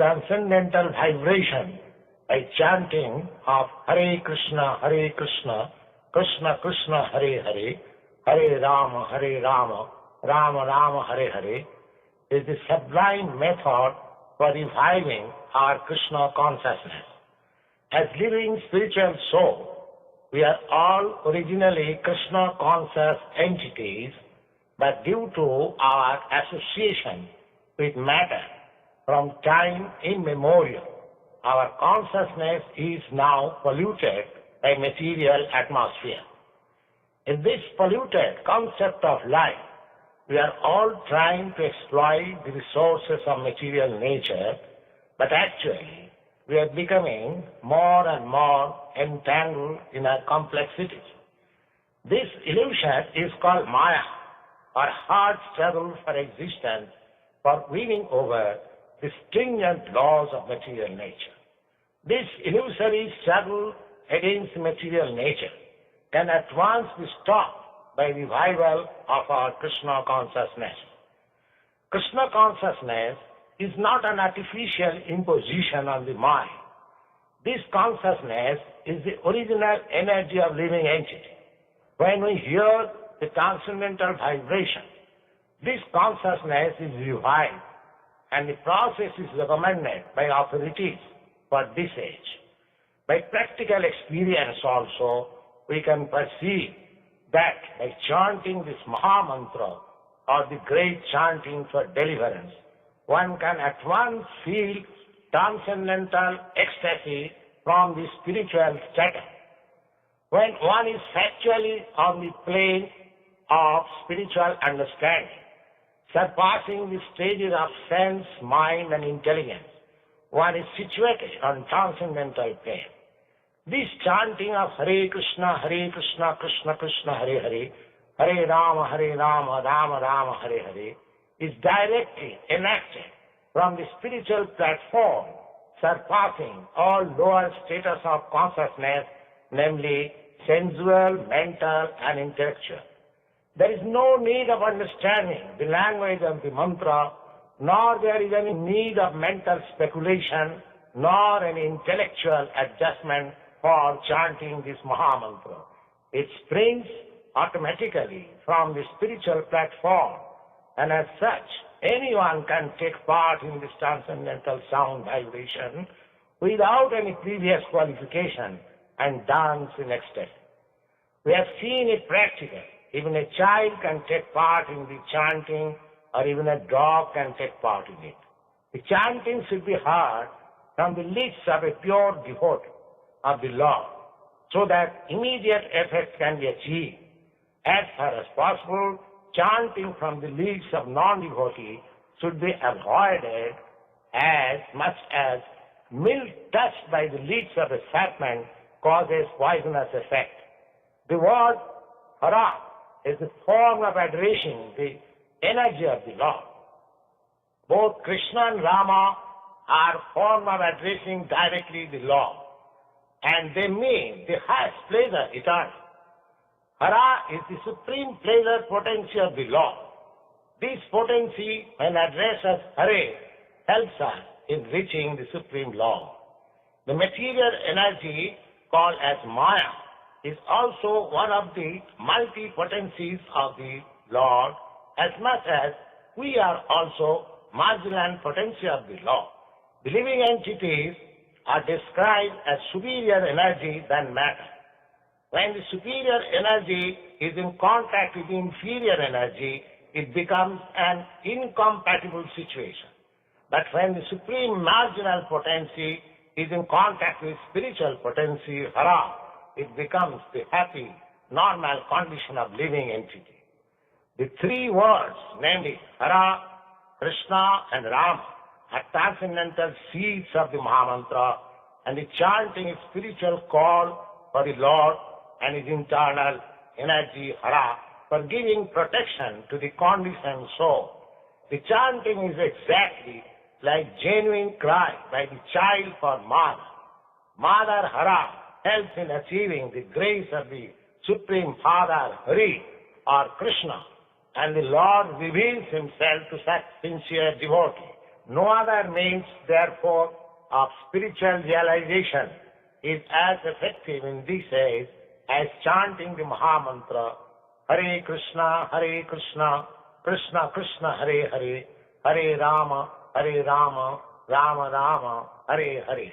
transcendental vibration by chanting of Hare Krishna, Krishna Krishna, Hare Hare, Hare Rama, Rama Rama, Hare Hare, is the sublime method for reviving our Krishna consciousness. As living spiritual souls, we are all originally Krishna conscious entities, but due to our association with matter from time immemorial, our consciousness is now polluted by material atmosphere. In this polluted concept of life, we are all trying to exploit the resources of material nature, but actually we are becoming more and more entangled in our complexities. This illusion is called Maya, or hard struggle for existence, for winning over the stringent laws of material nature. This illusory struggle against material nature can at once be stopped by revival of our Krishna consciousness. Krishna consciousness is not an artificial imposition on the mind. This consciousness is the original energy of living entity. When we hear the transcendental vibration, this consciousness is revived, and the process is recommended by authorities for this age. By practical experience also, we can perceive that by chanting this Maha Mantra or the great chanting for deliverance, one can at once feel transcendental ecstasy from the spiritual status. When one is factually on the plane of spiritual understanding, surpassing the stages of sense, mind and intelligence, one is situated on transcendental plane. This chanting of Hare Krishna, Krishna Krishna, Hare Hare, Hare Rama, Rama Rama, Hare Hare, is directly enacted from the spiritual platform, surpassing all lower status of consciousness, namely sensual, mental and intellectual. There is no need of understanding the language of the mantra, nor there is any need of mental speculation, nor any intellectual adjustment for chanting this Maha Mantra. It springs automatically from the spiritual platform, and as such, anyone can take part in this transcendental sound vibration without any previous qualification and dance in ecstasy. We have seen it practically. Even a child can take part in the chanting, or even a dog can take part in it. The chanting should be heard from the lips of a pure devotee of the Lord, so that immediate effect can be achieved. As far as possible, chanting from the lips of non-devotee should be avoided, as much as milk touched by the lips of a serpent causes poisonous effect. The word Hara is a form of addressing the energy of the Lord. Both Krishna and Rama are form of addressing directly the Lord, and they mean the highest pleasure eternal. Hara is the supreme pleasure potency of the Lord. This potency, when addressed as Hare, helps us in reaching the supreme Lord. The material energy called as Maya is also one of the multi-potencies of the Lord, as much as we are also marginal potency of the Lord. The living entities are described as superior energy than matter. When the superior energy is in contact with the inferior energy, it becomes an incompatible situation. But when the supreme marginal potency is in contact with spiritual potency, Hara, it becomes the happy, normal condition of living entity. The three words, namely Hara, Krishna and Rama, are transcendental seeds of the Mahamantra, and the chanting is spiritual call for the Lord and his internal energy, Hara, for giving protection to the conditioned soul. The chanting is exactly like genuine cry by the child for Mother. Mother Hara helps in achieving the grace of the Supreme Father Hari or Krishna, and the Lord reveals himself to such sincere devotee. No other means, therefore, of spiritual realization is as effective in this age as chanting the Mahamantra, Hare Krishna, Krishna Krishna, Hare Hare, Hare Rama, Rama Rama, Hare Hare.